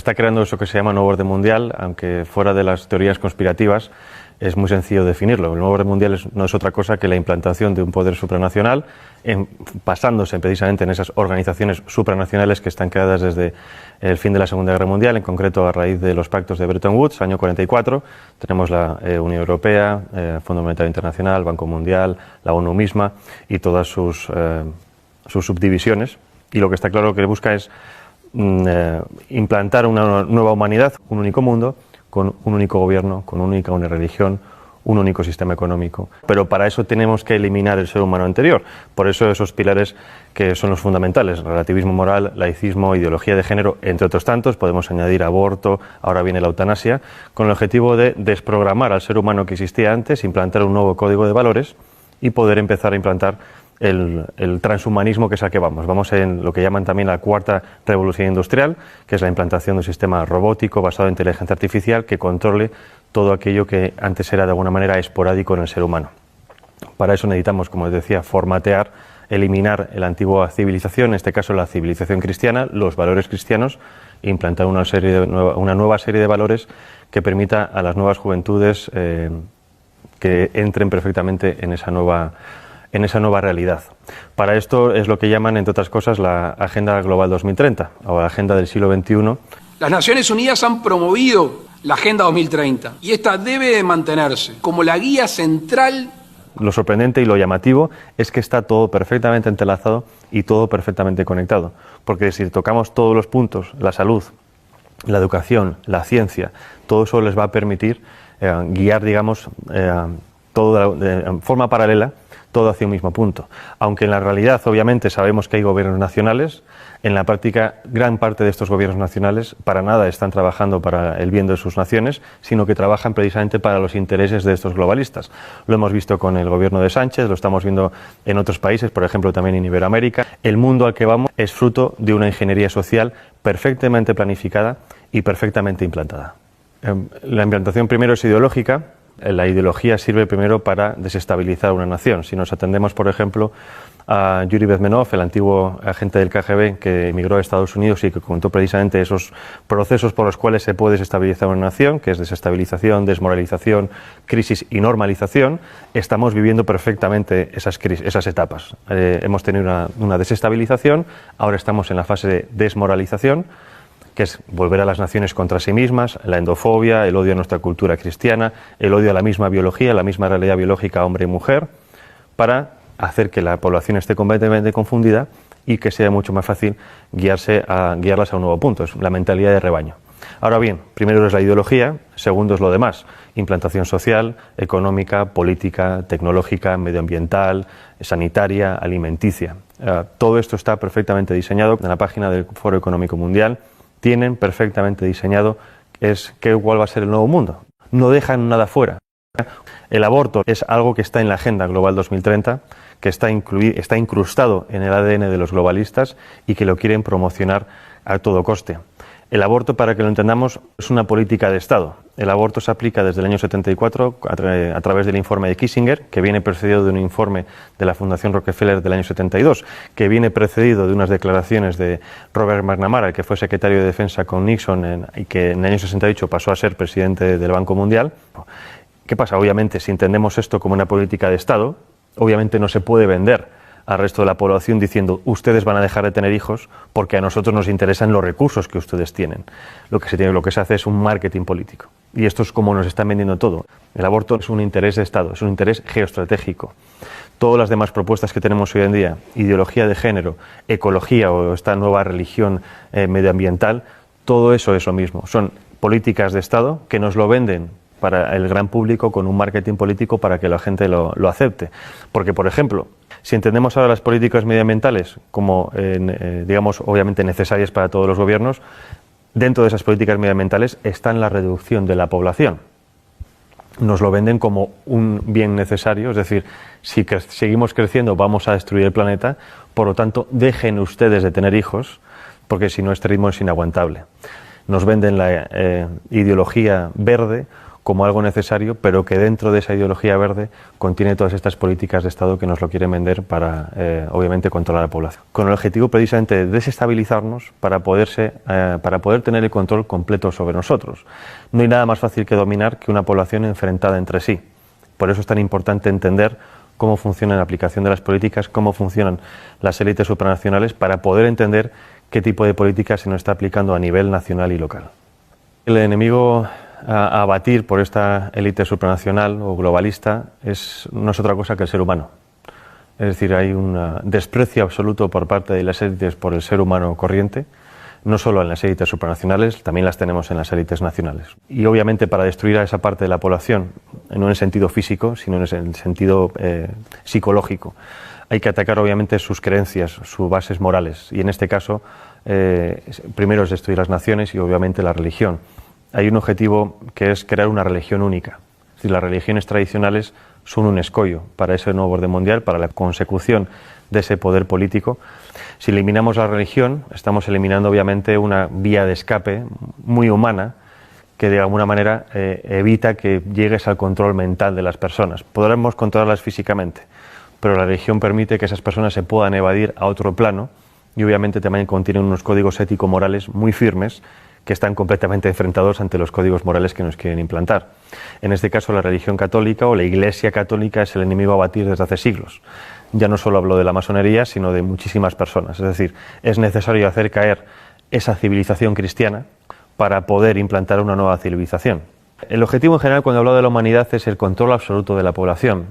está creando eso que se llama nuevo orden mundial, aunque fuera de las teorías conspirativas es muy sencillo definirlo. El nuevo orden mundial no es otra cosa que la implantación de un poder supranacional, basándose precisamente en esas organizaciones supranacionales que están creadas desde el fin de la Segunda Guerra Mundial, en concreto a raíz de los pactos de Bretton Woods, año 44. Tenemos la Unión Europea, Fondo Monetario Internacional, Banco Mundial, la ONU misma y todas sus subdivisiones. Y lo que está claro que busca es implantar una nueva humanidad, un único mundo, con un único gobierno, con una única religión, un único sistema económico. Pero para eso tenemos que eliminar el ser humano anterior. Por eso esos pilares que son los fundamentales: relativismo moral, laicismo, ideología de género, entre otros tantos. Podemos añadir aborto, ahora viene la eutanasia, con el objetivo de desprogramar al ser humano que existía antes, implantar un nuevo código de valores y poder empezar a implantar el transhumanismo, que es al que vamos. Vamos en lo que llaman también la cuarta revolución industrial, que es la implantación de un sistema robótico basado en inteligencia artificial que controle todo aquello que antes era de alguna manera esporádico en el ser humano. Para eso necesitamos, como les decía, formatear, eliminar la antigua civilización, en este caso la civilización cristiana, los valores cristianos, e implantar una nueva serie de valores que permita a las nuevas juventudes que entren perfectamente en esa nueva realidad. Para esto es lo que llaman, entre otras cosas, la Agenda Global 2030 o la Agenda del siglo XXI. Las Naciones Unidas han promovido la Agenda 2030 y esta debe de mantenerse como la guía central. Lo sorprendente y lo llamativo es que está todo perfectamente entrelazado y todo perfectamente conectado, porque si tocamos todos los puntos, la salud, la educación, la ciencia, todo eso les va a permitir guiar, digamos, todo de forma paralela, todo hacia un mismo punto. Aunque en la realidad, obviamente, sabemos que hay gobiernos nacionales, en la práctica, gran parte de estos gobiernos nacionales para nada están trabajando para el bien de sus naciones, sino que trabajan precisamente para los intereses de estos globalistas. Lo hemos visto con el gobierno de Sánchez, lo estamos viendo en otros países, por ejemplo, también en Iberoamérica. El mundo al que vamos es fruto de una ingeniería social perfectamente planificada y perfectamente implantada. La implantación primero es ideológica. La ideología sirve primero para desestabilizar una nación. Si nos atendemos, por ejemplo, a Yuri Bezmenov, el antiguo agente del KGB que emigró a Estados Unidos y que contó precisamente esos procesos por los cuales se puede desestabilizar una nación, que es desestabilización, desmoralización, crisis y normalización, estamos viviendo perfectamente esas etapas. Hemos tenido una desestabilización, ahora estamos en la fase de desmoralización, que es volver a las naciones contra sí mismas, la endofobia, el odio a nuestra cultura cristiana, el odio a la misma biología, a la misma realidad biológica hombre y mujer, para hacer que la población esté completamente confundida y que sea mucho más fácil guiarlas a un nuevo punto. Es la mentalidad de rebaño. Ahora bien, primero es la ideología, segundo es lo demás: implantación social, económica, política, tecnológica, medioambiental, sanitaria, alimenticia. Todo esto está perfectamente diseñado en la página del Foro Económico Mundial. Tienen perfectamente diseñado cuál va a ser el nuevo mundo. No dejan nada fuera. El aborto es algo que está en la Agenda Global 2030, que está incrustado en el ADN de los globalistas y que lo quieren promocionar a todo coste. El aborto, para que lo entendamos, es una política de Estado. El aborto se aplica desde el año 74 a través del informe de Kissinger, que viene precedido de un informe de la Fundación Rockefeller del año 72, que viene precedido de unas declaraciones de Robert McNamara, que fue secretario de Defensa con Nixon y que en el año 68 pasó a ser presidente del Banco Mundial. ¿Qué pasa? Obviamente, si entendemos esto como una política de Estado, obviamente no se puede vender al resto de la población diciendo: ustedes van a dejar de tener hijos porque a nosotros nos interesan los recursos que ustedes tienen. Lo que se hace es un marketing político. Y esto es como nos están vendiendo todo. El aborto es un interés de Estado, es un interés geoestratégico. Todas las demás propuestas que tenemos hoy en día, ideología de género, ecología o esta nueva religión medioambiental, todo eso es lo mismo. Son políticas de Estado que nos lo venden para el gran público con un marketing político para que la gente lo acepte. Porque, por ejemplo, si entendemos ahora las políticas medioambientales como, digamos, obviamente necesarias para todos los gobiernos, dentro de esas políticas medioambientales está la reducción de la población. Nos lo venden como un bien necesario, es decir, si seguimos creciendo vamos a destruir el planeta, por lo tanto dejen ustedes de tener hijos, porque si no este ritmo es inaguantable. Nos venden la ideología verde como algo necesario, pero que dentro de esa ideología verde contiene todas estas políticas de Estado que nos lo quieren vender para, obviamente, controlar a la población. Con el objetivo precisamente de desestabilizarnos para poder tener el control completo sobre nosotros. No hay nada más fácil que dominar que una población enfrentada entre sí. Por eso es tan importante entender cómo funciona la aplicación de las políticas, cómo funcionan las élites supranacionales, para poder entender qué tipo de política se nos está aplicando a nivel nacional y local. El enemigo a abatir por esta élite supranacional o globalista no es otra cosa que el ser humano. Es decir, hay un desprecio absoluto por parte de las élites por el ser humano corriente, no solo en las élites supranacionales, también las tenemos en las élites nacionales. Y obviamente para destruir a esa parte de la población, no en el sentido físico, sino en el sentido psicológico, hay que atacar obviamente sus creencias, sus bases morales, y en este caso primero es destruir las naciones y obviamente la religión. Hay un objetivo que es crear una religión única. Es decir, las religiones tradicionales son un escollo para ese nuevo orden mundial, para la consecución de ese poder político. Si eliminamos la religión, estamos eliminando obviamente una vía de escape muy humana que de alguna manera evita que llegues al control mental de las personas. Podremos controlarlas físicamente, pero la religión permite que esas personas se puedan evadir a otro plano y obviamente también contienen unos códigos ético-morales muy firmes que están completamente enfrentados ante los códigos morales que nos quieren implantar. En este caso, la religión católica o la Iglesia católica es el enemigo a batir desde hace siglos. Ya no solo hablo de la masonería, sino de muchísimas personas. Es decir, es necesario hacer caer esa civilización cristiana para poder implantar una nueva civilización. El objetivo en general cuando hablo de la humanidad es el control absoluto de la población,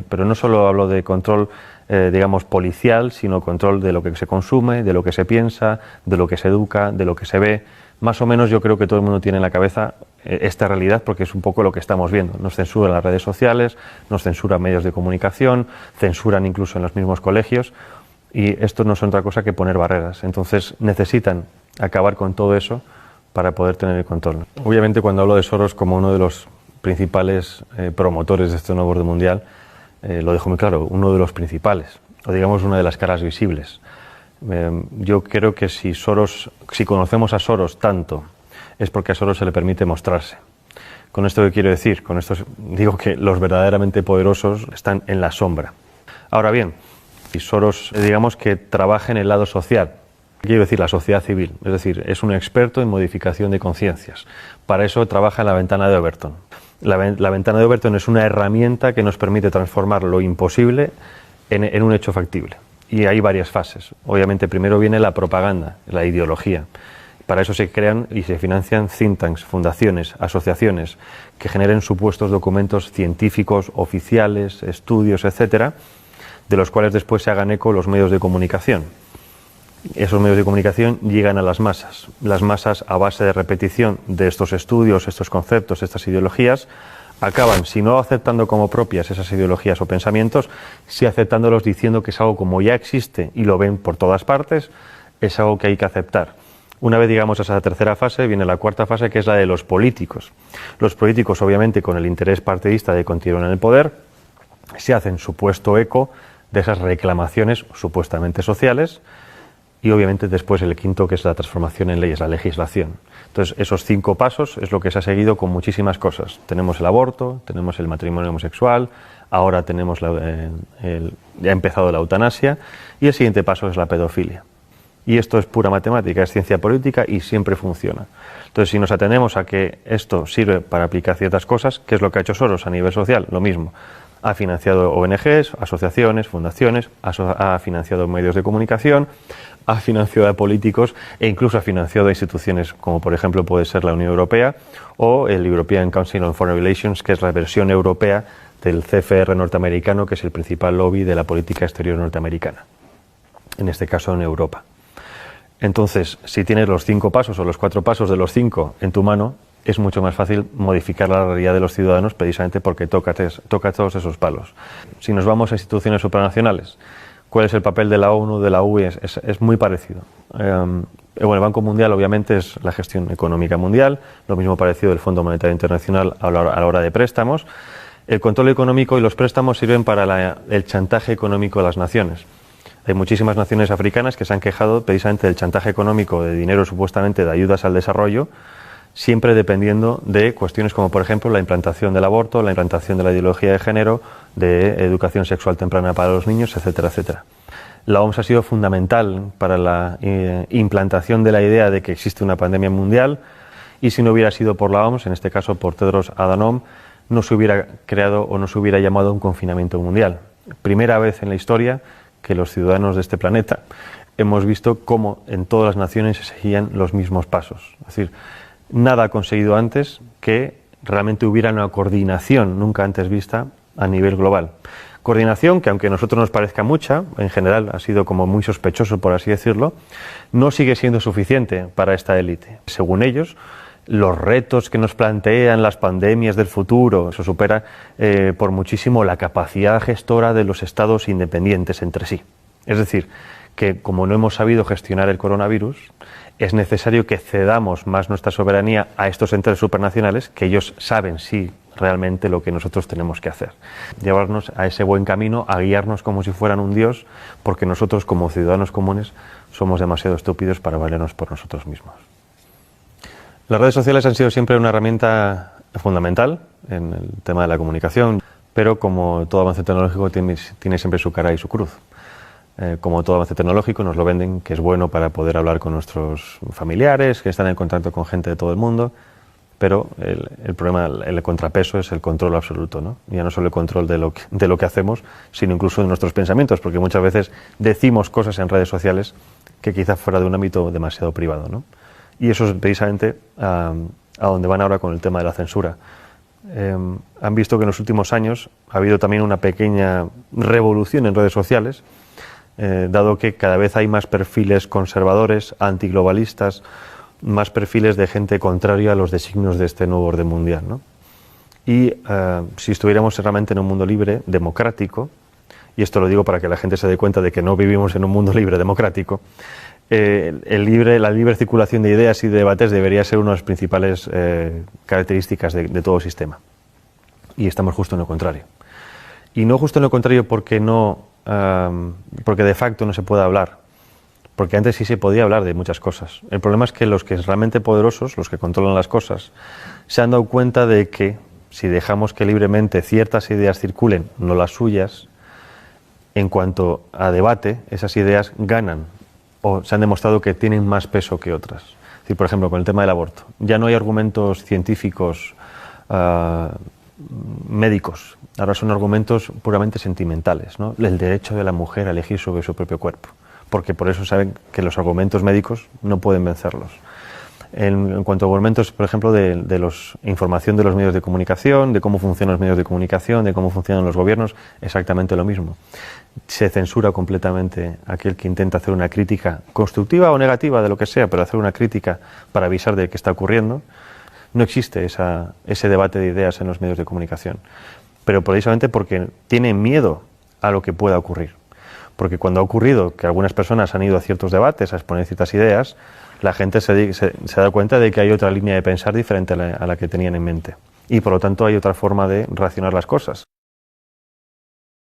pero no solo hablo de control, digamos, policial, sino control de lo que se consume, de lo que se piensa, de lo que se educa, de lo que se ve. Más o menos yo creo que todo el mundo tiene en la cabeza esta realidad porque es un poco lo que estamos viendo. Nos censuran las redes sociales, nos censuran medios de comunicación, censuran incluso en los mismos colegios y esto no es otra cosa que poner barreras. Entonces necesitan acabar con todo eso para poder tener el control. Obviamente cuando hablo de Soros como uno de los principales promotores de este nuevo orden mundial, lo dejo muy claro, uno de los principales, o digamos una de las caras visibles. Yo creo que si conocemos a Soros tanto, es porque a Soros se le permite mostrarse. ¿Con esto qué quiero decir? Con esto digo que los verdaderamente poderosos están en la sombra. Ahora bien, si Soros, digamos que trabaja en el lado social, quiero decir la sociedad civil, es decir, es un experto en modificación de conciencias. Para eso trabaja en la ventana de Overton. La ventana de Overton es una herramienta que nos permite transformar lo imposible en un hecho factible. Y hay varias fases. Obviamente primero viene la propaganda, la ideología. Para eso se crean y se financian think tanks, fundaciones, asociaciones que generen supuestos documentos científicos, oficiales, estudios, etcétera, de los cuales después se hagan eco los medios de comunicación. Esos medios de comunicación llegan a las masas. Las masas, a base de repetición de estos estudios, estos conceptos, estas ideologías, acaban, si no aceptando como propias esas ideologías o pensamientos, sí aceptándolos diciendo que es algo como ya existe y lo ven por todas partes, es algo que hay que aceptar. Una vez llegamos a esa tercera fase, viene la cuarta fase, que es la de los políticos. Los políticos, obviamente, con el interés partidista de continuar en el poder, se hacen supuesto eco de esas reclamaciones supuestamente sociales y, obviamente, después el quinto, que es la transformación en leyes, la legislación. Entonces, esos 5 pasos es lo que se ha seguido con muchísimas cosas. Tenemos el aborto, tenemos el matrimonio homosexual, ahora tenemos ya ha empezado la eutanasia y el siguiente paso es la pedofilia. Y esto es pura matemática, es ciencia política y siempre funciona. Entonces, si nos atenemos a que esto sirve para aplicar ciertas cosas, ¿qué es lo que ha hecho Soros a nivel social? Lo mismo. Ha financiado ONGs, asociaciones, fundaciones, ha financiado medios de comunicación, ha financiado a políticos e incluso ha financiado a instituciones como por ejemplo puede ser la Unión Europea o el European Council on Foreign Relations, que es la versión europea del CFR norteamericano, que es el principal lobby de la política exterior norteamericana, en este caso en Europa. Entonces, si tienes los 5 pasos o los 4 pasos de los 5 en tu mano, es mucho más fácil modificar la realidad de los ciudadanos precisamente porque toca todos esos palos. Si nos vamos a instituciones supranacionales, ¿cuál es el papel de la ONU, de la UE? Es muy parecido. Bueno, el Banco Mundial obviamente es la gestión económica mundial, lo mismo parecido del Fondo Monetario Internacional a la hora de préstamos. El control económico y los préstamos sirven para el chantaje económico de las naciones. Hay muchísimas naciones africanas que se han quejado precisamente del chantaje económico de dinero supuestamente de ayudas al desarrollo siempre dependiendo de cuestiones como, por ejemplo, la implantación del aborto, la implantación de la ideología de género, de educación sexual temprana para los niños, etcétera, etcétera. La OMS ha sido fundamental para la implantación de la idea de que existe una pandemia mundial, y si no hubiera sido por la OMS, en este caso por Tedros Adhanom, no se hubiera creado o no se hubiera llamado un confinamiento mundial. Primera vez en la historia que los ciudadanos de este planeta hemos visto cómo en todas las naciones se seguían los mismos pasos. Es decir, nada ha conseguido antes que realmente hubiera una coordinación nunca antes vista a nivel global. Coordinación que, aunque a nosotros nos parezca mucha, en general ha sido como muy sospechoso, por así decirlo, no sigue siendo suficiente para esta élite. Según ellos, los retos que nos plantean las pandemias del futuro, eso supera por muchísimo la capacidad gestora de los estados independientes entre sí. Es decir, que como no hemos sabido gestionar el coronavirus, es necesario que cedamos más nuestra soberanía a estos entes supranacionales, que ellos saben sí realmente lo que nosotros tenemos que hacer. Llevarnos a ese buen camino, a guiarnos como si fueran un dios, porque nosotros como ciudadanos comunes somos demasiado estúpidos para valernos por nosotros mismos. Las redes sociales han sido siempre una herramienta fundamental en el tema de la comunicación, pero como todo avance tecnológico tiene siempre su cara y su cruz. Como todo avance tecnológico nos lo venden que es bueno para poder hablar con nuestros familiares, que están en contacto con gente de todo el mundo, pero el problema, el contrapeso es el control absoluto, ¿no? Ya no solo el control de lo que hacemos, sino incluso de nuestros pensamientos, porque muchas veces decimos cosas en redes sociales que quizás fuera de un ámbito demasiado privado, ¿no? Y eso es precisamente a donde van ahora con el tema de la censura. Han visto que en los últimos años ha habido también una pequeña revolución en redes sociales, dado que cada vez hay más perfiles conservadores, antiglobalistas, más perfiles de gente contraria a los designios de este nuevo orden mundial, ¿no? Y si estuviéramos realmente en un mundo libre, democrático, y esto lo digo para que la gente se dé cuenta de que no vivimos en un mundo libre democrático, la libre circulación de ideas y de debates debería ser una de las principales características de todo sistema. Y estamos justo en lo contrario. Y no justo en lo contrario porque de facto no se puede hablar, porque antes sí se podía hablar de muchas cosas. El problema es que los que son realmente poderosos, los que controlan las cosas, se han dado cuenta de que si dejamos que libremente ciertas ideas circulen, no las suyas, en cuanto a debate, esas ideas ganan o se han demostrado que tienen más peso que otras. Es decir, por ejemplo, con el tema del aborto, ya no hay argumentos científicos médicos, ahora son argumentos puramente sentimentales, ¿no? El derecho de la mujer a elegir sobre su propio cuerpo, porque por eso saben que los argumentos médicos no pueden vencerlos. En cuanto a argumentos, por ejemplo, de información de los medios de comunicación, de cómo funcionan los medios de comunicación, de cómo funcionan los gobiernos, exactamente lo mismo. Se censura completamente aquel que intenta hacer una crítica constructiva o negativa de lo que sea, pero hacer una crítica para avisar de qué está ocurriendo. No existe ese debate de ideas en los medios de comunicación, pero precisamente porque tienen miedo a lo que pueda ocurrir. Porque cuando ha ocurrido que algunas personas han ido a ciertos debates a exponer ciertas ideas, la gente se da cuenta de que hay otra línea de pensar diferente a la que tenían en mente. Y por lo tanto hay otra forma de racionar las cosas.